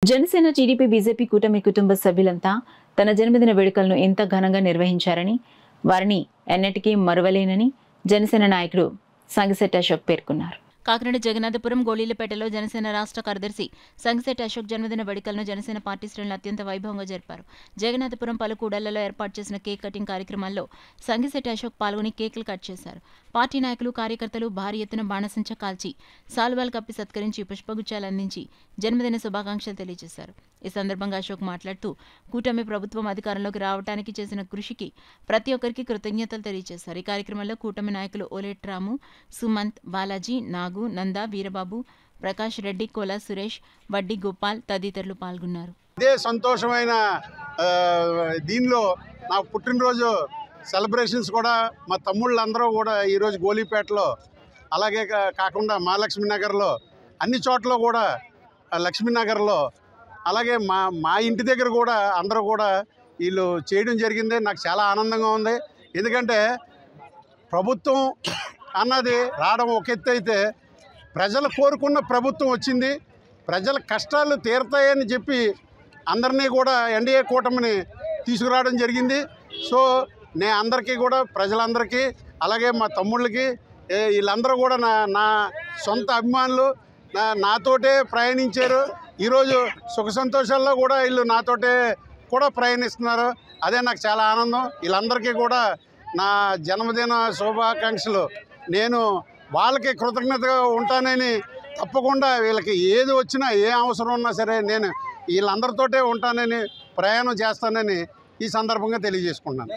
Janasena TDP BJP కూటమి కుటుంబ సభ్యులంతా తన జన్మదిన వేడుకలను ఎంత ఘనంగా నిర్వహించారని వారిని ఎన్నటికీ మరువలేనని జనసేన నాయకుడు సంగిశెట్టి అశోక్ పేర్కొన్నారు. కాకినాడ జగన్నాథపురం గోళీలపేటలో జనసేన రాష్ట్ర కార్యదర్శి సంగిశెట్టి అశోక్ జన్మదిన వేడుకలను జనసేన పార్టీ శ్రేణులు అత్యంత వైభవంగా జరిపారు. జగన్నాథపురం పలు కూడళ్లలో ఏర్పాటు చేసిన కేక్ కటింగ్ కార్యక్రమాల్లో సంగిశెట్టి అశోక్ పాల్గొని కేకులు కట్ చేశారు. పార్టీ నాయకులు కార్యకర్తలు భారీ ఎత్తున బాణసంచ కాల్చి సాల్వాలు కప్పి సత్కరించి పుష్పగుచ్చాలు అందించి జన్మదిన శుభాకాంక్షలు తెలియజేశారు. ఈ సందర్భంగా అశోక్ మాట్లాడుతూ కూటమి ప్రభుత్వం అధికారంలోకి రావడానికి చేసిన కృషికి ప్రతి ఒక్కరికి కృతజ్ఞతలు తెలియజేశారు. ఈ కార్యక్రమంలో కూటమి నాయకులు ఓలేట్ రాము, సుమంత్, బాలాజీ, నాగు, నంద, వీరబాబు, ప్రకాష్ రెడ్డి, కోలా సురేష్, వడ్డీ గోపాల్ తదితరులు పాల్గొన్నారు. ఇదే సంతోషమైన దీనిలో నా పుట్టినరోజు సెలబ్రేషన్స్ కూడా మా తమ్ముళ్ళందరూ కూడా ఈరోజు గోళీపేటలో, అలాగే కాకుండా మహాలక్ష్మి నగర్లో, అన్ని చోట్ల కూడా లక్ష్మీనగర్లో, అలాగే మా ఇంటి దగ్గర కూడా అందరూ కూడా వీళ్ళు చేయడం జరిగింది. నాకు చాలా ఆనందంగా ఉంది. ఎందుకంటే ప్రభుత్వం అన్నది రావడం ఒక ఎత్తు అయితే, ప్రజలు కోరుకున్న ప్రభుత్వం వచ్చింది. ప్రజల కష్టాలు తీరుతాయని చెప్పి అందరినీ కూడా ఎన్డీఏ కూటమిని తీసుకురావడం జరిగింది. సో నేను అందరికీ కూడా, ప్రజలందరికీ, అలాగే మా తమ్ముళ్ళకి, వీళ్ళందరూ కూడా నా సొంత అభిమానులు, నాతోటే ప్రయాణించారు. ఈరోజు సుఖ సంతోషాల్లో కూడా వీళ్ళు నాతోటే కూడా ప్రయాణిస్తున్నారు. అదే నాకు చాలా ఆనందం. వీళ్ళందరికీ కూడా నా జన్మదిన శుభాకాంక్షలు. నేను వాళ్ళకి కృతజ్ఞతగా ఉంటానని, తప్పకుండా వీళ్ళకి ఏది వచ్చినా, ఏ అవసరం ఉన్నా సరే నేను వీళ్ళందరితోటే ఉంటానని, ప్రయాణం చేస్తానని ఈ సందర్భంగా తెలియజేసుకుంటున్నాను.